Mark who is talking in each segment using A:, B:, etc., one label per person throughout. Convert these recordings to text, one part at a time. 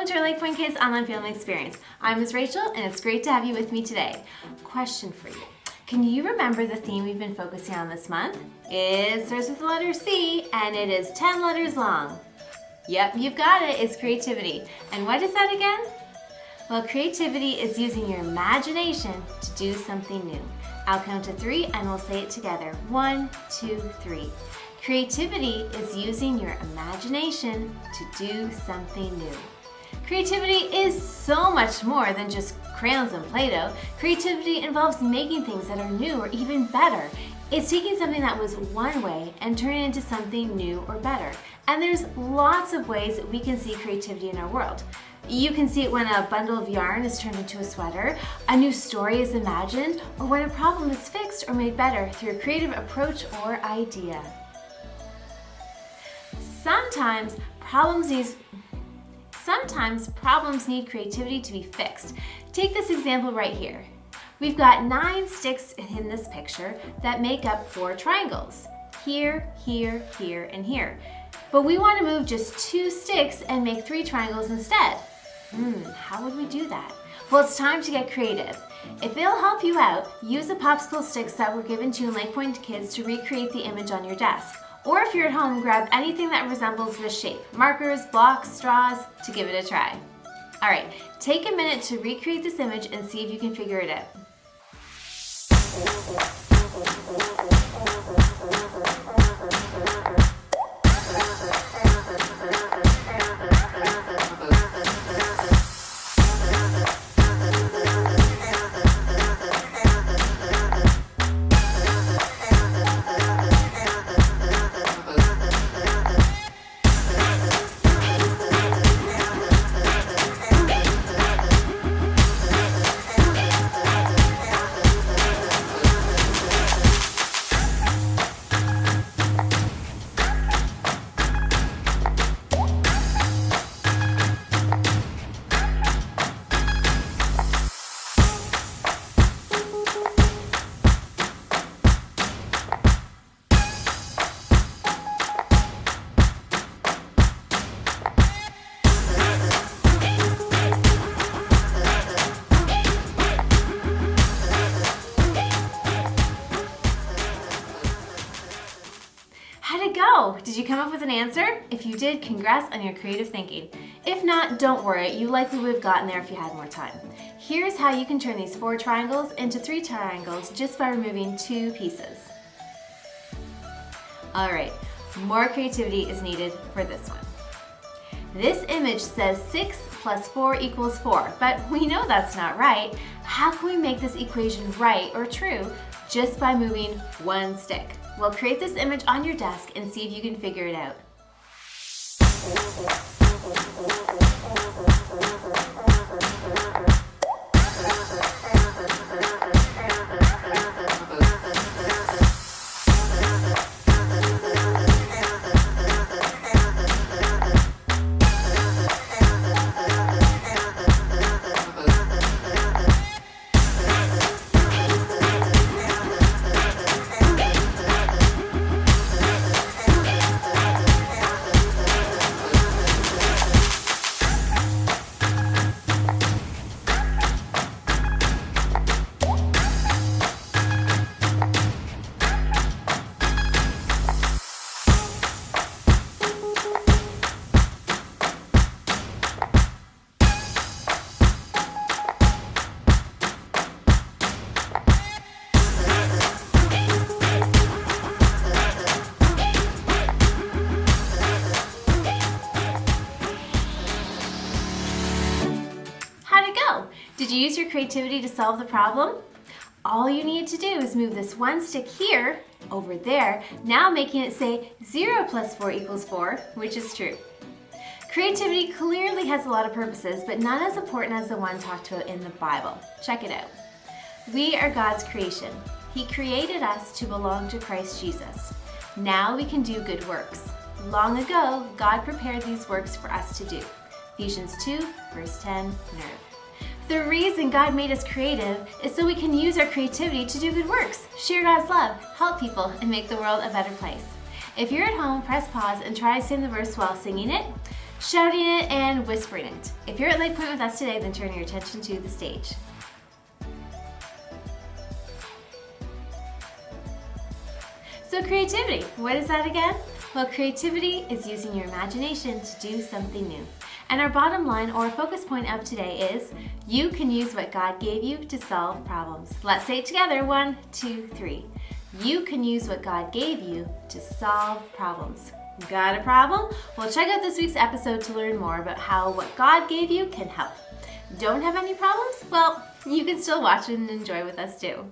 A: Welcome to our LakePoint Kids Online Family Experience. I'm Ms. Rachel, and it's great to have you with me today. Question for you. Can you remember the theme we've been focusing on this month? It starts with the letter C, and it is 10 letters long. Yep, you've got it. It's creativity. And what is that again? Well, creativity is using your imagination to do something new. I'll count to 3, and we'll say it together. 1, 2, 3. Creativity is using your imagination to do something new. Creativity is so much more than just crayons and Play-Doh. Creativity involves making things that are new or even better. It's taking something that was one way and turning it into something new or better. And there's lots of ways that we can see creativity in our world. You can see it when a bundle of yarn is turned into a sweater, a new story is imagined, or when a problem is fixed or made better through a creative approach or idea. Sometimes problems need creativity to be fixed. Take this example right here. We've got 9 sticks in this picture that make up 4 triangles. Here, here, here, and here. But we want to move just 2 sticks and make 3 triangles instead. How would we do that? Well, it's time to get creative. If it'll help you out, use the popsicle sticks that were given to you in LakePoint Kids to recreate the image on your desk. Or if you're at home, grab anything that resembles this shape, markers, blocks, straws, to give it a try. All right, take a minute to recreate this image and see if you can figure it out. How'd it go? Did you come up with an answer? If you did, congrats on your creative thinking. If not, don't worry, you likely would have gotten there if you had more time. Here's how you can turn these 4 triangles into 3 triangles just by removing 2 pieces. All right, more creativity is needed for this one. This image says 6 plus 4 equals 4, but we know that's not right. How can we make this equation right or true just by moving 1 stick? Well, create this image on your desk and see if you can figure it out. Did you use your creativity to solve the problem? All you need to do is move this 1 stick here, over there, now making it say 0 plus 4 equals 4, which is true. Creativity clearly has a lot of purposes, but none as important as the one talked about in the Bible. Check it out. We are God's creation. He created us to belong to Christ Jesus. Now we can do good works. Long ago, God prepared these works for us to do. Ephesians 2, verse 10, nerve. The reason God made us creative is so we can use our creativity to do good works, share God's love, help people, and make the world a better place. If you're at home, press pause and try to sing the verse while singing it. shouting it and whispering it. If you're at LakePoint with us today, then turn your attention to the stage. So creativity, what is that again? Well, creativity is using your imagination to do something new. And our bottom line or focus point of today is, you can use what God gave you to solve problems. Let's say it together, 1, 2, 3. You can use what God gave you to solve problems. Got a problem? Well, check out this week's episode to learn more about how what God gave you can help. Don't have any problems? Well, you can still watch it and enjoy with us too.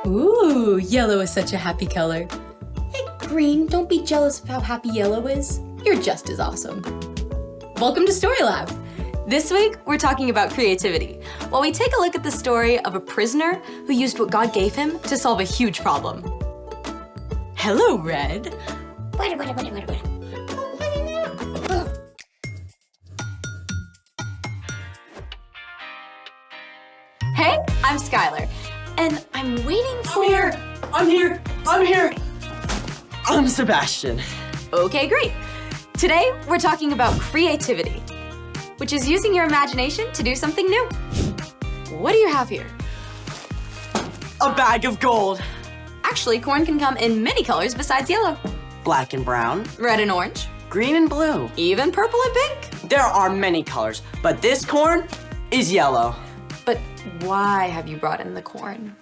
B: Ooh, yellow is such a happy color. Hey, green, don't be jealous of how happy yellow is. You're just as awesome. Welcome to Story Lab. This week, we're talking about creativity, while we take a look at the story of a prisoner who used what God gave him to solve a huge problem. Hello, Red. Hey, I'm Skylar, and I'm waiting for...
C: I'm here! I'm Sebastian.
B: Okay, great. Today, we're talking about creativity, which is using your imagination to do something new. What do you have here?
C: A bag of gold.
B: Actually, corn can come in many colors besides yellow.
C: Black and brown.
B: Red and orange.
C: Green and blue.
B: Even purple and pink.
C: There are many colors, but this corn is yellow.
B: But why have you brought in the corn?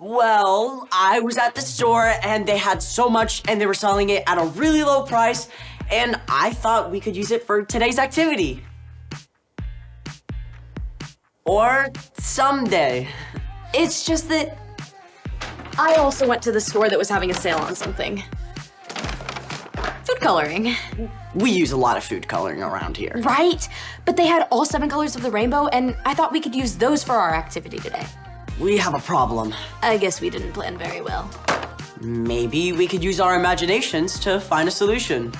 C: Well, I was at the store and they had so much and they were selling it at a really low price, and I thought we could use it for today's activity. Or someday.
B: It's just that I also went to the store that was having a sale on something. Food coloring.
C: We use a lot of food coloring around here.
B: Right? But they had all 7 colors of the rainbow, and I thought we could use those for our activity today.
C: We have a problem.
B: I guess we didn't plan very well.
C: Maybe we could use our imaginations to find a solution.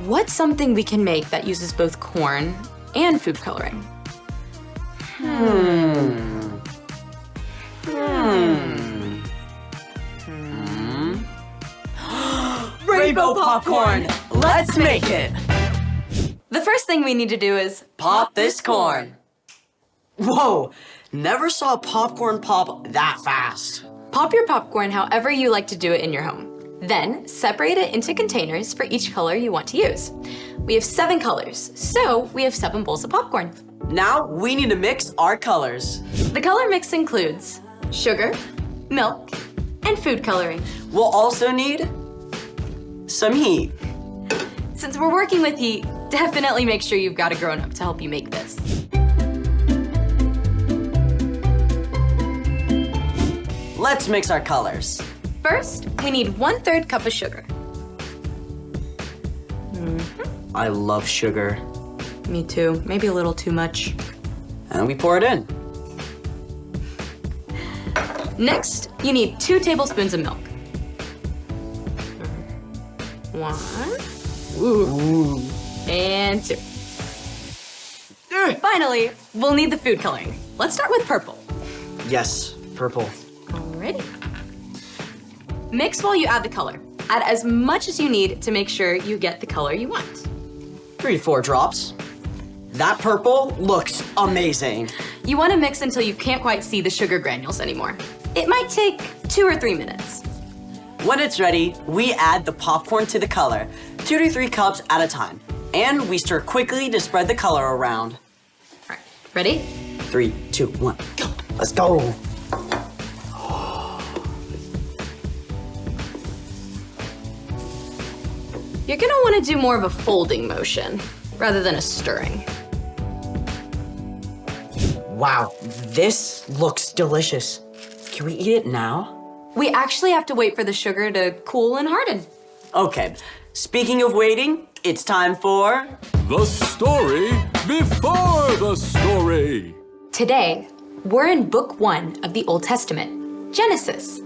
B: What's something we can make that uses both corn and food coloring?
C: Rainbow popcorn! Let's make it!
B: The first thing we need to do is
C: Pop this corn. Whoa, never saw popcorn pop that fast.
B: pop your popcorn however you like to do it in your home. Then separate it into containers for each color you want to use. We have 7 colors, so we have 7 bowls of popcorn.
C: Now we need to mix our colors.
B: The color mix includes sugar, milk, and food coloring.
C: We'll also need some heat.
B: Since we're working with heat, definitely make sure you've got a grown-up to help you make this.
C: Let's mix our colors.
B: First, we need 1/3 cup of sugar.
C: I love sugar.
B: Me too, maybe a little too much.
C: And we pour it in.
B: Next, you need 2 tablespoons of milk. 1, and 2. Finally, we'll need the food coloring. Let's start with purple.
C: Yes, purple.
B: Alrighty. Mix while you add the color. Add as much as you need to make sure you get the color you want.
C: 3 to 4 drops. That purple looks amazing.
B: You want to mix until you can't quite see the sugar granules anymore. It might take 2 or 3 minutes.
C: When it's ready, we add the popcorn to the color, 2 to 3 cups at a time. And we stir quickly to spread the color around.
B: All right, ready?
C: 3, 2, 1, go. Let's go.
B: You're gonna want to do more of a folding motion rather than a stirring.
C: Wow, this looks delicious. Can we eat it now?
B: We actually have to wait for the sugar to cool and harden.
C: Okay, speaking of waiting, it's time for...
D: The story before the story.
B: Today, we're in book 1 of the Old Testament, Genesis.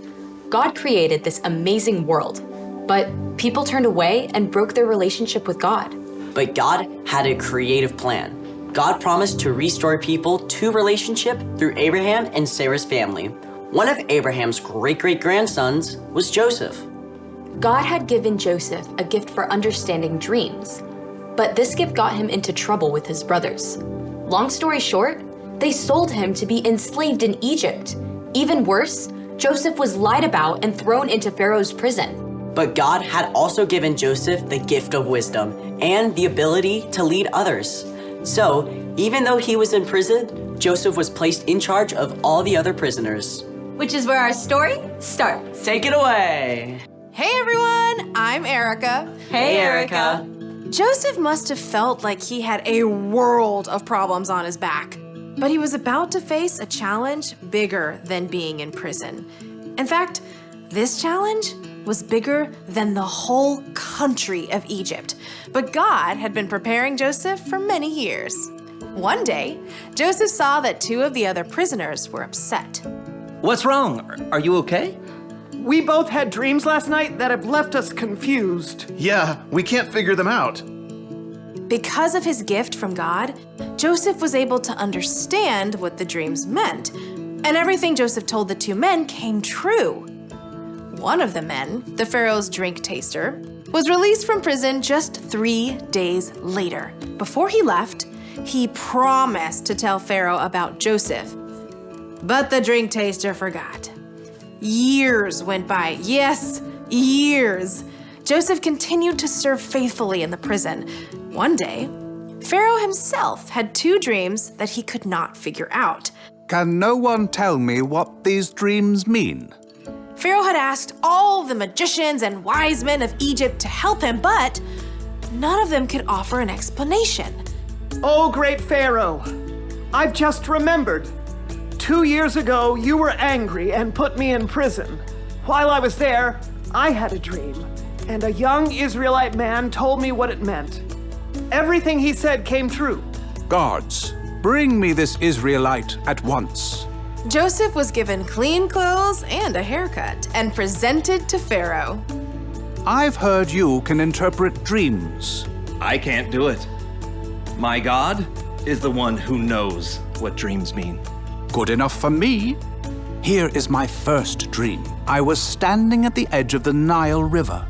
B: God created this amazing world, but people turned away and broke their relationship with God.
C: But God had a creative plan. God promised to restore people to relationship through Abraham and Sarah's family. One of Abraham's great-great-grandsons was Joseph.
B: God had given Joseph a gift for understanding dreams, But this gift got him into trouble with his brothers. Long story short, they sold him to be enslaved in Egypt. Even worse, Joseph was lied about and thrown into Pharaoh's prison.
C: But God had also given Joseph the gift of wisdom and the ability to lead others. So, even though he was in prison, Joseph was placed in charge of all the other prisoners.
B: Which is where our story starts.
C: Take it away!
E: Hey everyone, I'm Erica.
C: Hey, Erica!
E: Joseph must have felt like he had a world of problems on his back, but he was about to face a challenge bigger than being in prison. In fact, this challenge was bigger than the whole country of Egypt, but God had been preparing Joseph for many years. One day, Joseph saw that two of the other prisoners were upset.
F: What's wrong? Are you okay?
G: We both had dreams last night that have left us confused.
H: Yeah, we can't figure them out.
E: Because of his gift from God, Joseph was able to understand what the dreams meant, and everything Joseph told the two men came true. One of the men, the Pharaoh's drink taster, was released from prison just 3 days later. Before he left, he promised to tell Pharaoh about Joseph. But the drink taster forgot. Years went by. Yes, years. Joseph continued to serve faithfully in the prison. One day, Pharaoh himself had 2 dreams that he could not figure out.
I: Can no one tell me what these dreams mean?
E: Pharaoh had asked all the magicians and wise men of Egypt to help him, but none of them could offer an explanation.
G: Oh, great Pharaoh, I've just remembered. 2 years ago, you were angry and put me in prison. While I was there, I had a dream, and a young Israelite man told me what it meant. Everything he said came true.
I: Guards, bring me this Israelite at once.
E: Joseph was given clean clothes and a haircut and presented to Pharaoh.
I: I've heard you can interpret dreams.
F: I can't do it. My God is the one who knows what dreams mean.
I: Good enough for me. Here is my first dream. I was standing at the edge of the Nile River.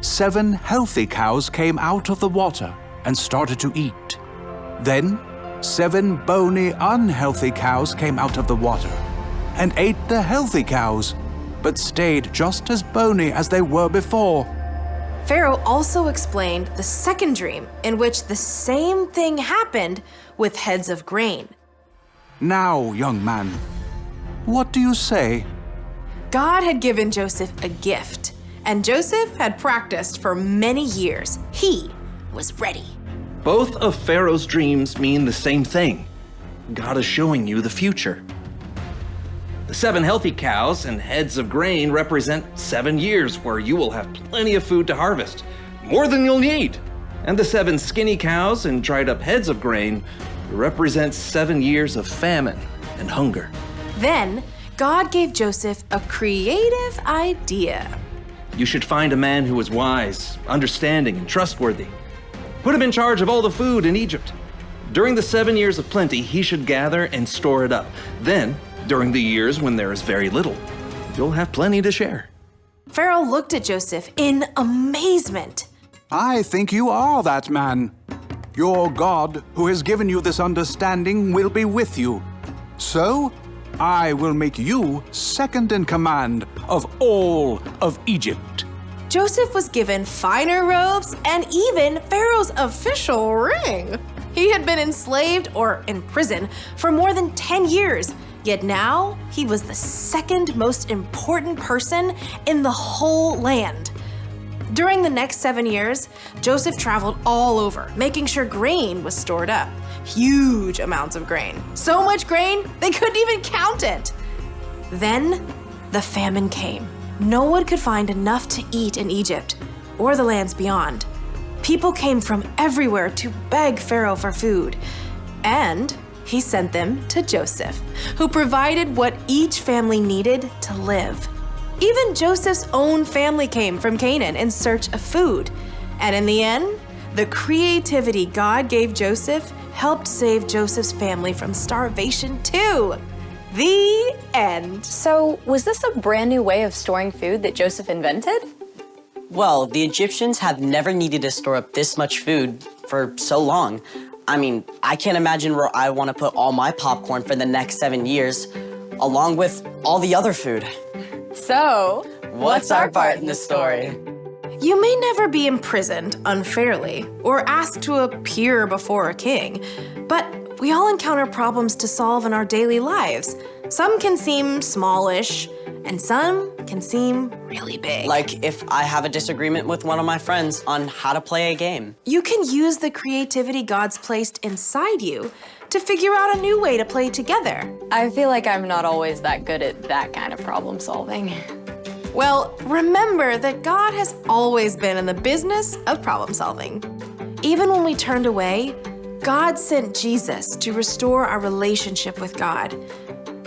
I: 7 healthy cows came out of the water and started to eat. Then, 7 bony, unhealthy cows came out of the water and ate the healthy cows, but stayed just as bony as they were before.
E: Pharaoh also explained the second dream, in which the same thing happened with heads of grain.
I: Now, young man, what do you say?
E: God had given Joseph a gift, and Joseph had practiced for many years. He was ready.
F: Both of Pharaoh's dreams mean the same thing. God is showing you the future. The 7 healthy cows and heads of grain represent 7 years where you will have plenty of food to harvest, more than you'll need. And the 7 skinny cows and dried up heads of grain represent 7 years of famine and hunger.
E: Then, God gave Joseph a creative idea.
F: You should find a man who is wise, understanding, and trustworthy. Put him in charge of all the food in Egypt. During the 7 years of plenty, he should gather and store it up. Then, during the years when there is very little, you'll have plenty to share.
E: Pharaoh looked at Joseph in amazement.
I: I think you are that man. Your God, who has given you this understanding, will be with you. So, I will make you second in command of all of Egypt.
E: Joseph was given finer robes and even Pharaoh's official ring. He had been enslaved or in prison for more than 10 years, yet now he was the second most important person in the whole land. During the next 7 years, Joseph traveled all over, making sure grain was stored up. Huge amounts of grain. So much grain, they couldn't even count it. Then, the famine came. No one could find enough to eat in Egypt or the lands beyond. People came from everywhere to beg Pharaoh for food. And he sent them to Joseph, who provided what each family needed to live. Even Joseph's own family came from Canaan in search of food. And in the end, the creativity God gave Joseph helped save Joseph's family from starvation too. The end.
B: So, was this a brand new way of storing food that Joseph invented?
C: Well, the Egyptians have never needed to store up this much food for so long. I mean, I can't imagine where I want to put all my popcorn for the next 7 years, along with all the other food.
B: So,
C: What's our part in the story?
E: You may never be imprisoned unfairly or asked to appear before a king, but we all encounter problems to solve in our daily lives. Some can seem smallish, and some can seem really big.
C: Like if I have a disagreement with one of my friends on how to play a game.
E: You can use the creativity God's placed inside you to figure out a new way to play together.
B: I feel like I'm not always that good at that kind of problem solving.
E: Well, remember that God has always been in the business of problem solving. Even when we turned away, God sent Jesus to restore our relationship with God.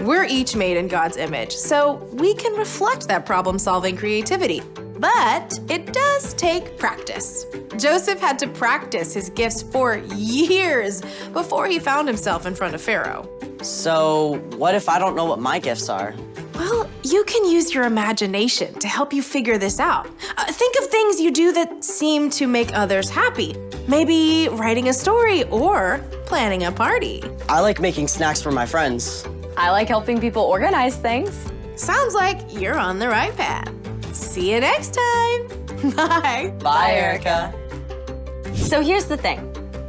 E: We're each made in God's image, so we can reflect that problem-solving creativity. But it does take practice. Joseph had to practice his gifts for years before he found himself in front of Pharaoh.
C: So what if I don't know what my gifts are?
E: Well, you can use your imagination to help you figure this out. Think of things you do that seem to make others happy. Maybe writing a story or planning a party.
C: I like making snacks for my friends.
B: I like helping people organize things.
E: Sounds like you're on the right path. See you next time. Bye.
C: Bye, Erica.
B: So here's the thing.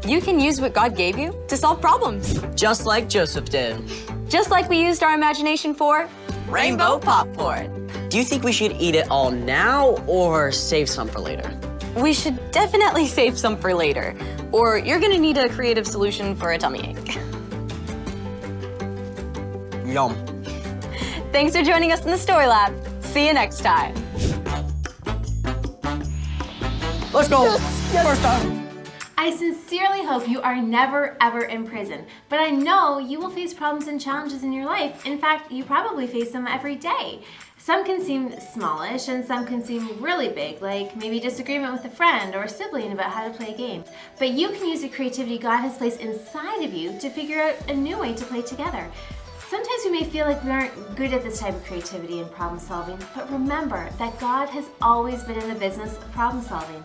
B: You can use what God gave you to solve problems.
C: Just like Joseph did.
B: Just like we used our imagination for
C: Rainbow popcorn. Do you think we should eat it all now or save some for later?
B: We should definitely save some for later, or you're gonna need a creative solution for a tummy ache.
C: Yum.
B: Thanks for joining us in the Story Lab. See you next time.
C: Let's go. First time.
A: I sincerely hope you are never ever in prison, but I know you will face problems and challenges in your life. In fact, you probably face them every day. Some can seem smallish and some can seem really big, like maybe disagreement with a friend or a sibling about how to play a game. But you can use the creativity God has placed inside of you to figure out a new way to play together. Sometimes we may feel like we aren't good at this type of creativity and problem solving, but remember that God has always been in the business of problem solving.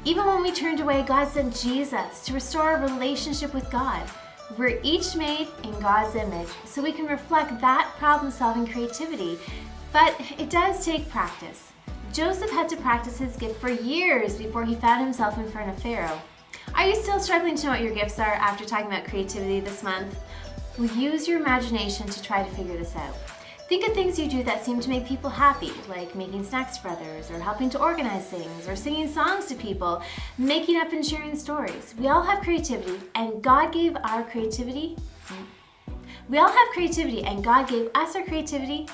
A: Even when we turned away, God sent Jesus to restore our relationship with God. We're each made in God's image, so we can reflect that problem solving creativity, but it does take practice. Joseph had to practice his gift for years before he found himself in front of Pharaoh. Are you still struggling to know what your gifts are after talking about creativity this month? Well, use your imagination to try to figure this out. Think of things you do that seem to make people happy, like making snacks for others, or helping to organize things, or singing songs to people, making up and sharing stories. We all have creativity, and God gave us our creativity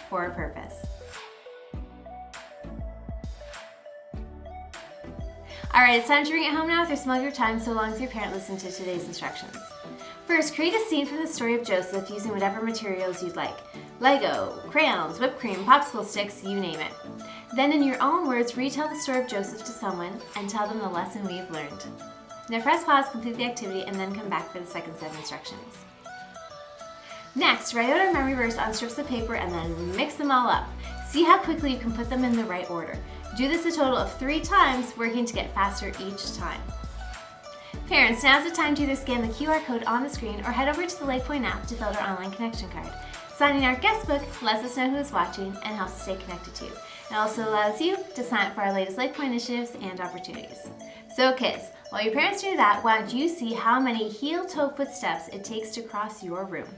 A: for a purpose. All right, it's time to bring it home now with your smell of your time, so long as your parent listened to today's instructions. First, create a scene from the story of Joseph using whatever materials you'd like. Lego, crayons, whipped cream, popsicle sticks, you name it. Then in your own words, retell the story of Joseph to someone and tell them the lesson we've learned. Now press pause, complete the activity, and then come back for the second set of instructions. Next, write out a memory verse on strips of paper and then mix them all up. See how quickly you can put them in the right order. Do this a total of 3 times, working to get faster each time. Parents, now's the time to either scan the QR code on the screen or head over to the LakePoint app to fill out our online connection card. Signing our guest book lets us know who is watching and helps us stay connected to you. It also allows you to sign up for our latest LakePoint initiatives and opportunities. So kids, while your parents do that, why don't you see how many heel-toe footsteps it takes to cross your room?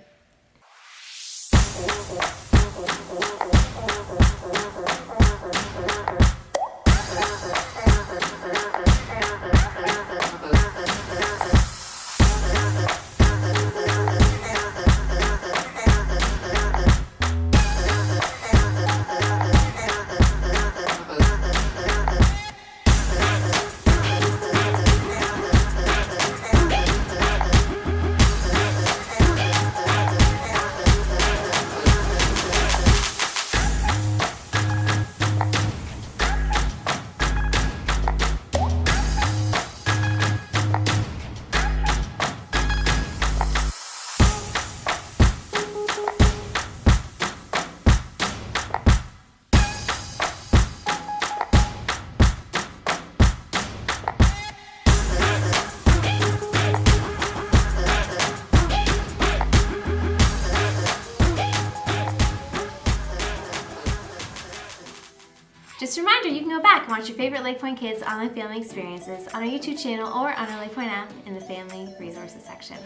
A: Just a reminder, you can go back and watch your favorite LakePoint Kids online family experiences on our YouTube channel or on our LakePoint app in the Family Resources section.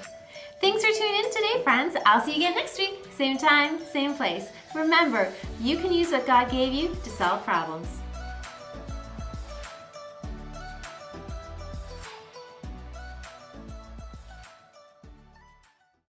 A: Thanks for tuning in today, friends. I'll see you again next week. Same time, same place. Remember, you can use what God gave you to solve problems.